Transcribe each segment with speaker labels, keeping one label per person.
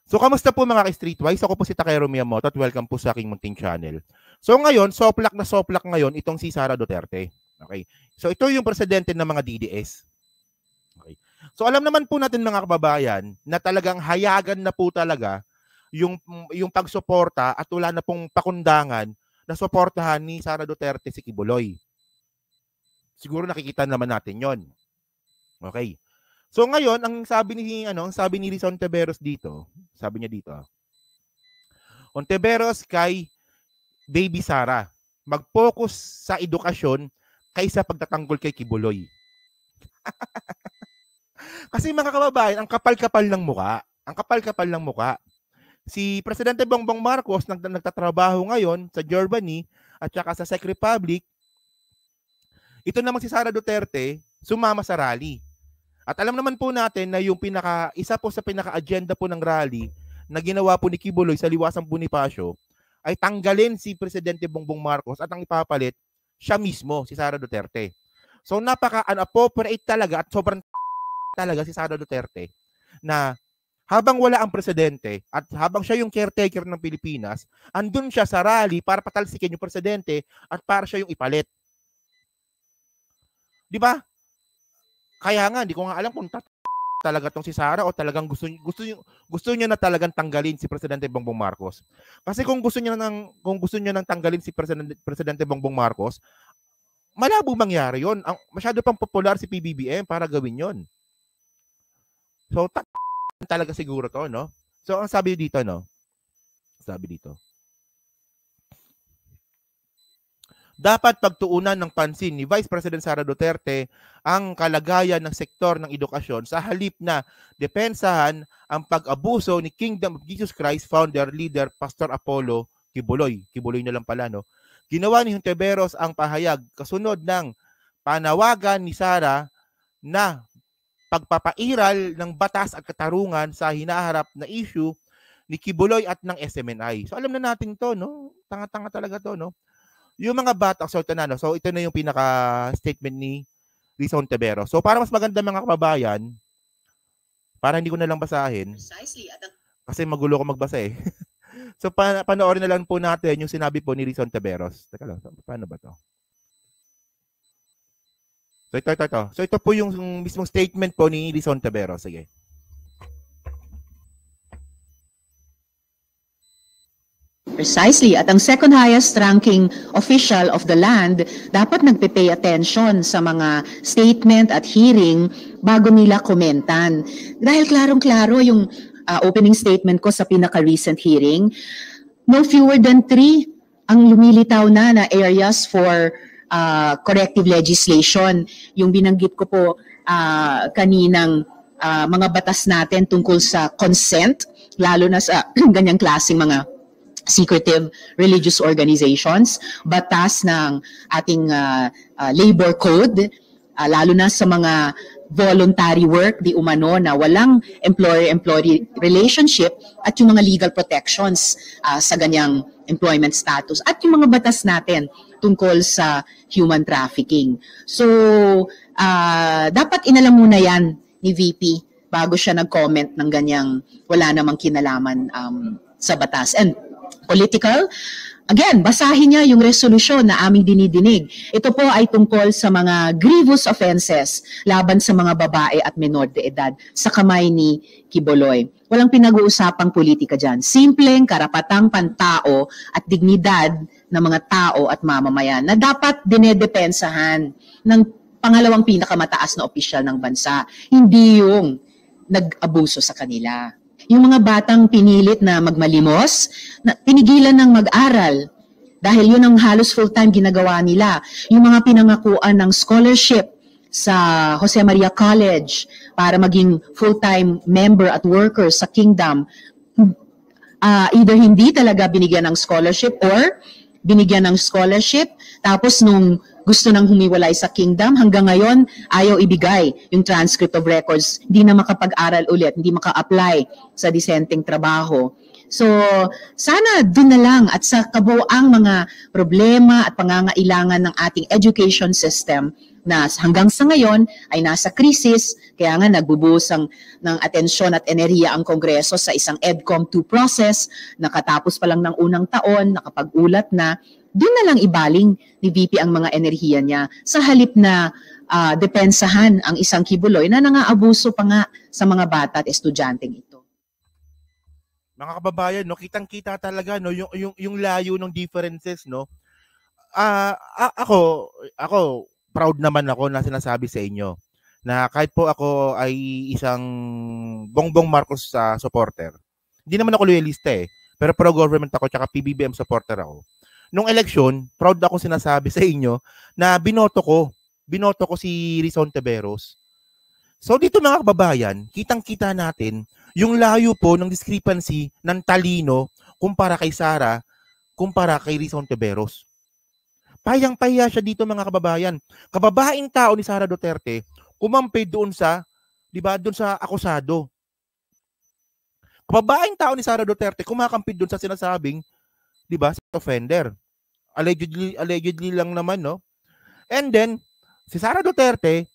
Speaker 1: So, kamusta po mga ka-Streetwise? Ako po si Takero Miyamoto at welcome po sa aking munting channel. So, ngayon, soplak ngayon itong si Sara Duterte. Okay? So, ito yung presidente ng mga DDS. Okay? So, alam naman po natin mga kababayan na talagang hayagan na po talaga yung pagsuporta at wala na pong pakundangan na suportahan ni Sara Duterte si Kibuloy. Siguro nakikita naman natin yon. Okay. So ngayon, ang sabi ni Rizon Ontiveros dito, sabi niya dito, Ontiveros kay Baby Sara, mag-focus sa edukasyon kaysa pagtatanggol kay Kibuloy. Kasi mga kababayan, ang kapal-kapal ng muka. Ang kapal-kapal ng muka. Si Presidente Bongbong Marcos nagtatrabaho ngayon sa Germany at saka sa Czech Republic. Ito naman si Sara Duterte, sumama sa rally. At alam naman po natin na yung isa po sa pinaka-agenda po ng rally na ginawa po ni Kibuloy sa Liwasang Bonifacio ay tanggalin si Presidente Bongbong Marcos at ang ipapalit siya mismo, si Sara Duterte. So napaka-unappropriate talaga at sobrang talaga si Sara Duterte na habang wala ang presidente at habang siya yung caretaker ng Pilipinas, andun siya sa rally para patalsikin yung presidente at para siya yung ipalit. Di ba? Kaya nga, hindi ko nga alam kung talaga tong si Sara o talagang gusto niya na talagang tanggalin si Presidente Bongbong Marcos. Kasi kung gusto niya nang tanggalin si Presidente Bongbong Marcos, malabo mangyari 'yon. Masyado pang popular si PBBM para gawin 'yon. So talaga siguro 'to, no? So ang sabi dito, no? Sabi dito, dapat pagtuunan ng pansin ni Vice President Sara Duterte ang kalagayan ng sektor ng edukasyon sa halip na depensahan ang pag-abuso ni Kingdom of Jesus Christ founder leader Pastor Apollo Kibuloy. Kibuloy na lang pala, no? Ginawa ni Ontiveros ang pahayag kasunod ng panawagan ni Sara na pagpapairal ng batas at katarungan sa hinaharap na issue ni Kibuloy at ng SMNI. So alam na natin to, no? Tanga-tanga talaga to, no? Yung mga bata, so ito na yung pinaka-statement ni Rizon Ontiveros. So para mas maganda mga kababayan, para hindi ko na lang basahin, kasi magulo ko magbasa eh. So panoorin na lang po natin yung sinabi po ni Rizon Ontiveros. Teka lang, paano ba to? So ito. So ito po yung mismong statement po ni Rizon Ontiveros. Sige.
Speaker 2: Precisely. At ang second highest ranking official of the land dapat nagpe-pay attention sa mga statement at hearing bago nila komentan. Dahil klarong-klaro yung opening statement ko sa pinaka-recent hearing, no fewer than 3 ang lumilitaw na areas for corrective legislation. Yung binanggit ko po kaninang mga batas natin tungkol sa consent, lalo na sa ganyang klaseng mga secretive religious organizations, batas ng ating labor code, lalo na sa mga voluntary work, di umano na walang employer-employee relationship at yung mga legal protections sa ganyang employment status at yung mga batas natin tungkol sa human trafficking. So, dapat inalam muna yan ni VP bago siya nag-comment ng ganyang wala namang kinalaman sa batas. And political, again, basahin niya yung resolusyon na aming dinidinig. Ito po ay tungkol sa mga grievous offenses laban sa mga babae at menor de edad sa kamay ni Kibuloy. Walang pinag-uusapang politika dyan. Simpleng karapatang pantao at dignidad ng mga tao at mamamayan na dapat dinedepensahan ng pangalawang pinakamataas na opisyal ng bansa. Hindi yung nag-abuso sa kanila. Yung mga batang pinilit na magmalimos, na pinigilan ng mag-aral dahil yun ang halos full-time ginagawa nila. Yung mga pinangakuan ng scholarship sa Jose Maria College para maging full-time member at worker sa Kingdom, either hindi talaga binigyan ng scholarship or binigyan ng scholarship tapos nung gusto nang humiwalay sa Kingdom, hanggang ngayon ayaw ibigay yung transcript of records, hindi na makapag-aral ulit, hindi maka-apply sa disenteng trabaho. So, sana dun na lang at sa kabuoang mga problema at pangangailangan ng ating education system, na hanggang sa ngayon ay nasa krisis, kaya nga nagbubuhos ng atensyon at enerhiya ang Kongreso sa isang EDCOM 2 process, nakatapos pa lang ng unang taon, nakapag-ulat na, doon na lang ibaling ni VP ang mga enerhiya niya sa halip na depensahan ang isang Kibuloy na nangaabuso pa nga sa mga bata at estudyanteng ito.
Speaker 1: Mga kababayan, no, kitang-kita talaga no yung layo ng differences, no. Ako proud naman ako na sinasabi sa inyo na kahit po ako ay isang Bongbong Marcos supporter. Hindi naman ako loyalista pero pro-government ako tsaka PBBM supporter ako. Nung election, proud ako sinasabi sa inyo na binoto ko si Rizon Tiveros. So dito mga kababayan, kitang-kita natin yung layo po ng discrepancy ng talino kumpara kay Sara, kumpara kay Rizon Tiveros. Pahiyang-pahiya siya dito mga kababayan. Kababaeng tao ni Sara Duterte, kumampi doon sa, di ba, doon sa akusado. Kababaeng tao ni Sara Duterte, kumakampi doon sa sinasabing, di ba, offender. Allegedly lang naman, no? And then, si Sara Duterte,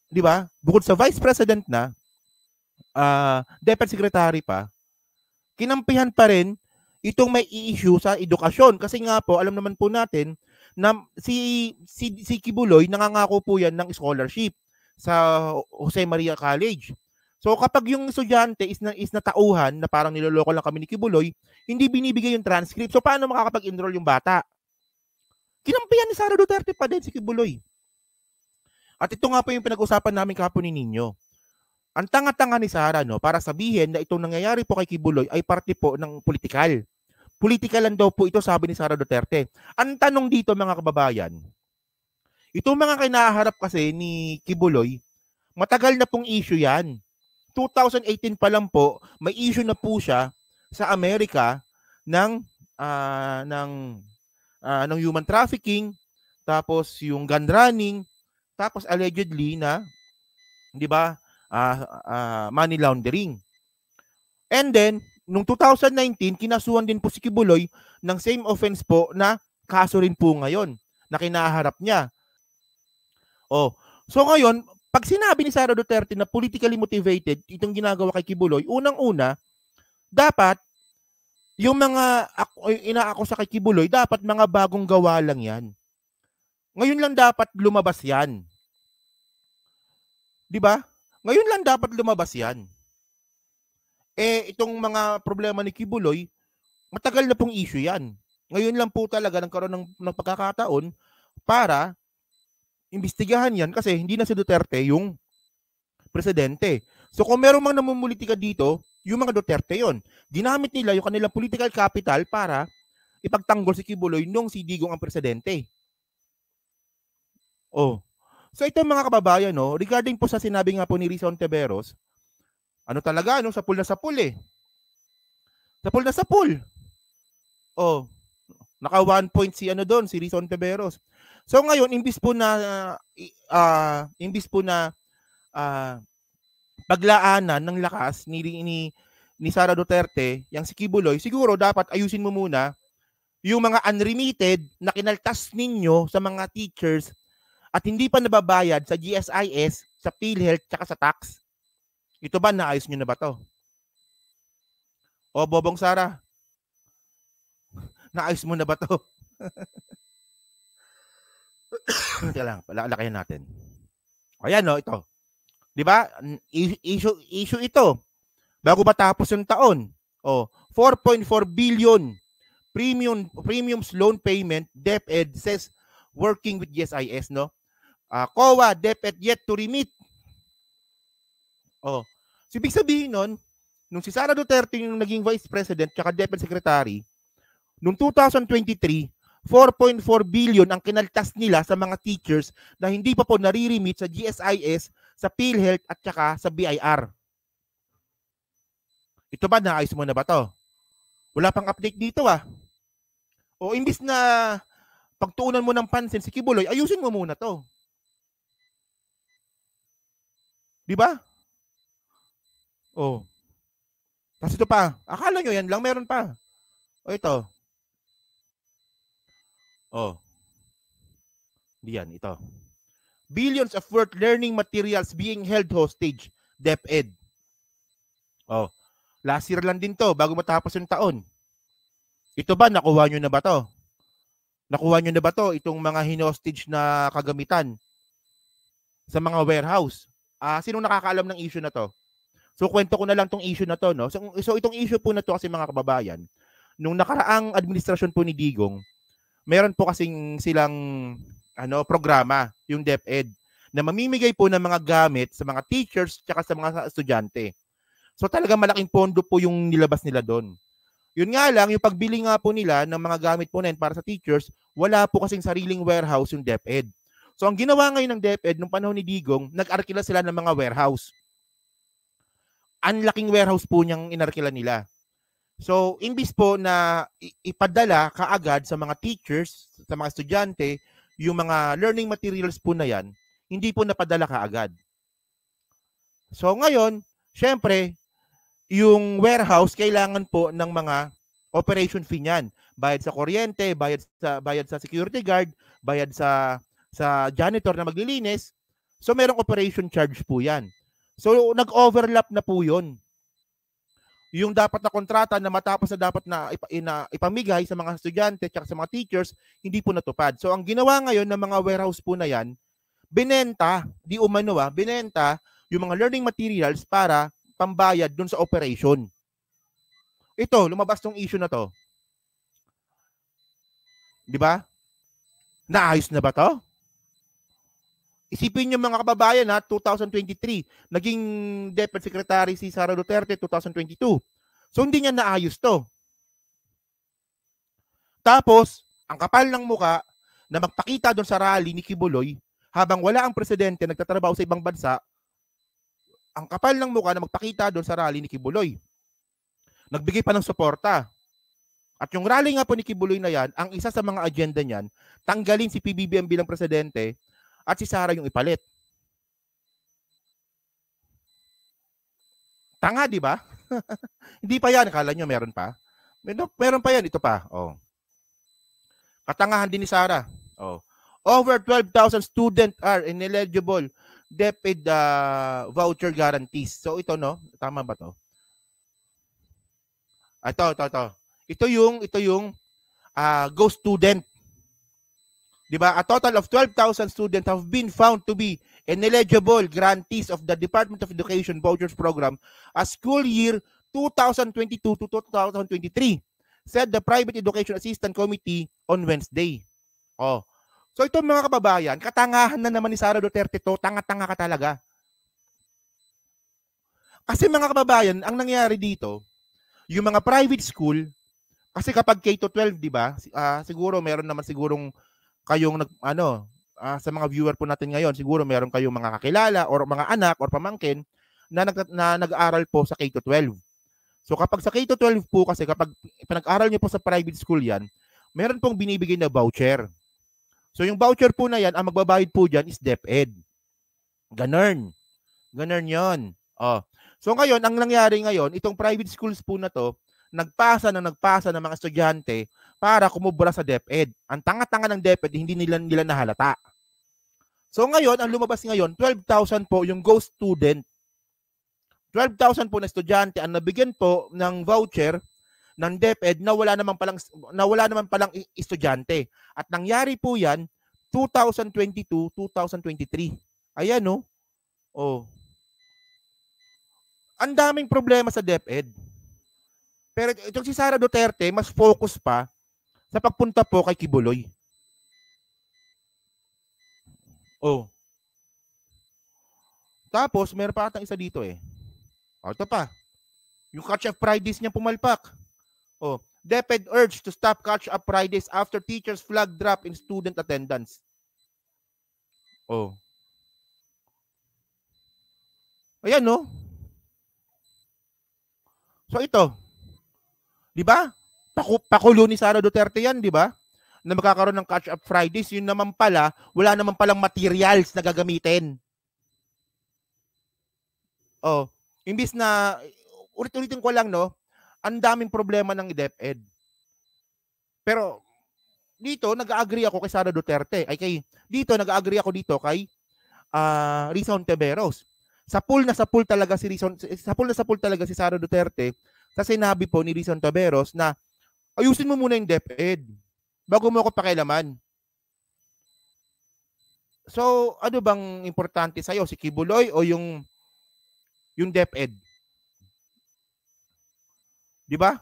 Speaker 1: di ba, bukod sa vice president na, deputy secretary pa, kinampihan pa rin itong may i-issue sa edukasyon. Kasi nga po, alam naman po natin, na si Kibuloy nangangako po yan ng scholarship sa Jose Maria College. So kapag yung estudyante is natauhan na parang niloloko lang kami ni Kibuloy, hindi binibigay yung transcript. So paano makakapag-enroll yung bata? Kinampihan ni Sara Duterte pa din si Kibuloy. At ito nga po yung pinag-usapan namin kahapon ni Nino. Ang tanga-tanga ni Sara, no, para sabihin na itong nangyayari po kay Kibuloy ay parte po ng politikal. Political lang daw po ito, sabi ni Sara Duterte. Ang tanong dito mga kababayan, itong mga kinaharap kasi ni Kibuloy, matagal na pong issue yan. 2018 pa lang po, may issue na po siya sa Amerika ng human trafficking, tapos yung gun running, tapos allegedly na, di ba, money laundering. And then, noong 2019, kinasuhan din po si Kibuloy ng same offense po na kaso rin po ngayon na kinaharap niya. So ngayon, pag sinabi ni Sara Duterte na politically motivated itong ginagawa kay Kibuloy, unang-una, dapat yung mga inaakusa kay Kibuloy, dapat mga bagong gawa lang yan. Ngayon lang dapat lumabas yan. Di ba? Ngayon lang dapat lumabas yan. Itong mga problema ni Kibuloy, matagal na pong issue yan. Ngayon lang po talaga nagkaroon ng pagkakataon para imbestigahan yan kasi hindi na si Duterte yung presidente. So kung meron mang namumulitika dito, yung mga Duterte yon. Ginamit nila yung kanilang political capital para ipagtanggol si Kibuloy nung si Digong ang presidente. So ito mga kababayan, no, regarding po sa sinabi nga po ni Rizon Tiveros, ano talaga, no? Sapul na sapul Sapul na sapul. Naka 1 point si doon, si Rizon Tiveros. So ngayon, imbis po na paglaanan ng lakas ni Sara Duterte, yang si Kibuloy, siguro dapat ayusin mo muna yung mga unremitted na kinaltas ninyo sa mga teachers at hindi pa nababayad sa GSIS, sa PhilHealth, tsaka sa tax. Ito ba, naayos nyo na ba to? Bobong Sara, naayos mo na ba to? Teka lang, lakayan natin. Ayan, no, ito. Di ba? Issue ito. Bago matapos yung taon. 4.4 billion premiums loan payment, DepEd says working with GSIS, no? COA, DepEd yet to remit. So, ibig sabihin nun, nung si Sara Duterte yung naging Vice President tsaka Deputy Secretary, nung 2023, 4.4 billion ang kinaltas nila sa mga teachers na hindi pa po nare-remit sa GSIS, sa PhilHealth at tsaka sa BIR. Ito ba, naayos mo na ba to? Wala pang update dito imbis na pagtuunan mo ng pansin si Kibuloy, ayusin mo muna to. Di ba? Tapos ito pa. Akala nyo yan lang, meron pa. Ito. Di yan, ito. Billions of worth learning materials being held hostage. DepEd. Oh, last year lang din to, bago matapos yung taon. Ito ba, nakuha nyo na ba to? Nakuha nyo na ba to, itong mga hinostage na kagamitan sa mga warehouse? Sinong nakakaalam ng issue na to? So, kwento ko na lang tong issue na to, no? So itong issue po na to kasi mga kababayan, nung nakaraang administrasyon po ni Digong, meron po kasing silang programa, yung DepEd, na mamimigay po ng mga gamit sa mga teachers tsaka sa mga estudyante. So talaga malaking pondo po yung nilabas nila doon. Yun nga lang, yung pagbili nga po nila ng mga gamit po na yun para sa teachers, wala po kasing sariling warehouse yung DepEd. So ang ginawa ngayon ng DepEd nung panahon ni Digong, nag-arkila sila ng mga warehouse. Ang laking warehouse po niyang inarkila nila. So, imbis po na ipadala kaagad sa mga teachers, sa mga estudyante, yung mga learning materials po na yan, hindi po napadala kaagad. So, ngayon, syempre, yung warehouse, kailangan po ng mga operation fee niyan. Bayad sa kuryente, bayad sa security guard, bayad sa janitor na maglilinis. So, merong operation charge po yan. So, nag-overlap na po yun. Yung dapat na kontrata na matapos na dapat na ipamigay sa mga estudyante at sa mga teachers, hindi po natupad. So, ang ginawa ngayon ng mga warehouse po na yan, binenta yung mga learning materials para pambayad dun sa operation. Ito, lumabas tong issue na to. Di ba? Naayos na ba to? Isipin niyo mga kababayan, 2023, naging DepEd Secretary si Sara Duterte 2022. So hindi niya naayos to. Tapos, ang kapal ng muka na magpakita doon sa rally ni Kibuloy, habang wala ang presidente nagtatrabaho sa ibang bansa, ang kapal ng muka na magpakita doon sa rally ni Kibuloy. Nagbigay pa ng suporta. At yung rally nga po ni Kibuloy na yan, ang isa sa mga agenda niyan, tanggalin si PBBM bilang presidente at si Sara yung ipalit. Tanga, di ba? Hindi pa yan. Akala nyo meron pa? Meron pa yan. Ito pa. Oh. Katangahan din ni Sara. Oh. Over 12,000 students are ineligible DepEd voucher guarantees. So ito, no? Tama ba to? Ito. Ito yung go student. Diba? A total of 12,000 students have been found to be ineligible grantees of the Department of Education Vouchers Program as school year 2022 to 2023, said the Private Education Assistance Committee on Wednesday. Oh. So ito mga kababayan, katangahan na naman ni Sara Duterte to, tanga-tanga ka talaga. Kasi mga kababayan, ang nangyari dito, yung mga private school, kasi kapag K-12, di ba? Siguro meron naman sigurong kayong sa mga viewer po natin ngayon, siguro meron kayong mga kakilala or mga anak or pamangkin na nag-aaral po sa K-12. So kapag sa K-12 po, kasi kapag pinag-aral niyo po sa private school yan, meron pong binibigay na voucher. So yung voucher po na yan, ang magbabayad po dyan is DepEd. Ganun yon. Oh. So ngayon, ang nangyari ngayon, itong private schools po na to, nagpasa ng mga estudyante para kumubra sa DepEd. Ang tanga-tanga ng DepEd, hindi nila nahalata. So ngayon, ang lumabas ngayon, 12,000 po yung go student. 12,000 po na estudyante ang nabigyan po ng voucher ng DepEd na wala naman palang estudyante. At nangyari po yan 2022, 2023. Ayan, no? Oh. Ang daming problema sa DepEd. Pero itong si Sara Duterte, mas focus pa sa pagpunta po kay Kibuloy. Oh. Tapos, meron pa atang isa dito eh. O, ito pa. Yung catch-up Fridays niya pumalpak. Oh. DepEd urged to stop catch-up Fridays after teachers flag drop in student attendance. Oh. Ayan, no? So, ito. Di ba? Pakulo ni Sara Duterte yan, di ba? Na magkakaroon ng catch-up Fridays, yun naman pala, wala naman palang materials na gagamitin. Oh, imbis na, ulit-ulitin ko lang, no? Ang daming problema ng DepEd. Pero, dito, nag-agree ako kay Sara Duterte. Dito, nag-agree ako dito kay Rizon Teberos. Sa pool talaga si Sara Duterte sa sinabi po ni Rizon Teberos na ayusin mo muna yung DepEd bago mo ako pakialaman. So, ano bang importante sa'yo? Si Kibuloy o yung DepEd? Di ba?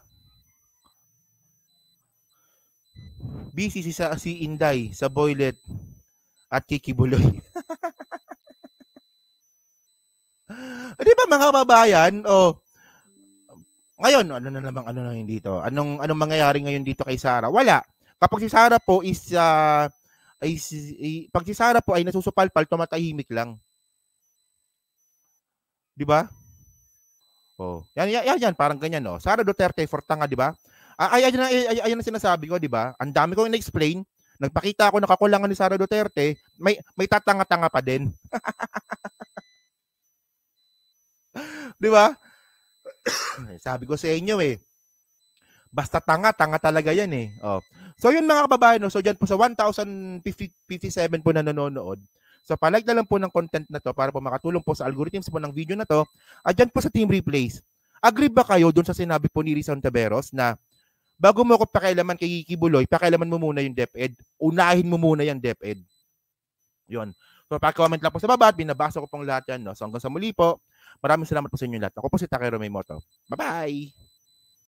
Speaker 1: Busy si Inday sa Boylet at Kikibuloy. Di ba mga kababayan? Ngayon, ano na yun dito? Anong mangyayari ngayon dito kay Sara? Wala. Kapag si Sara po pag si Sara po ay nasusupalpal, tumatahimik lang. Di ba? Yan, parang ganyan, no? Sara Duterte for tanga, di ba? Ayan ang sinasabi ko, di ba? Ang dami kong in-explain. Nagpakita ako na kakulangan ni Sara Duterte, may tatanga-tanga pa din. Di ba? Sabi ko sa inyo basta tanga talaga yan So yun mga kababayan, no? So dyan po sa 1,057 po na nanonood. So palike na lang po ng content na to para po makatulong po sa algorithms po ng video na to. At dyan po sa Team Replays. Agree ba kayo dun sa sinabi po ni Rizon Teberos na bago mo ako pakialaman kay Kibuloy, pakialaman mo muna yung DepEd. Unahin mo muna yung DepEd. Yun. So pa-comment lang po sa baba at binabasa ko pong lahat yan. No? So hanggang sa muli po, maraming salamat po sa inyo lahat. Ako po si Takero Maymoto. Bye-bye!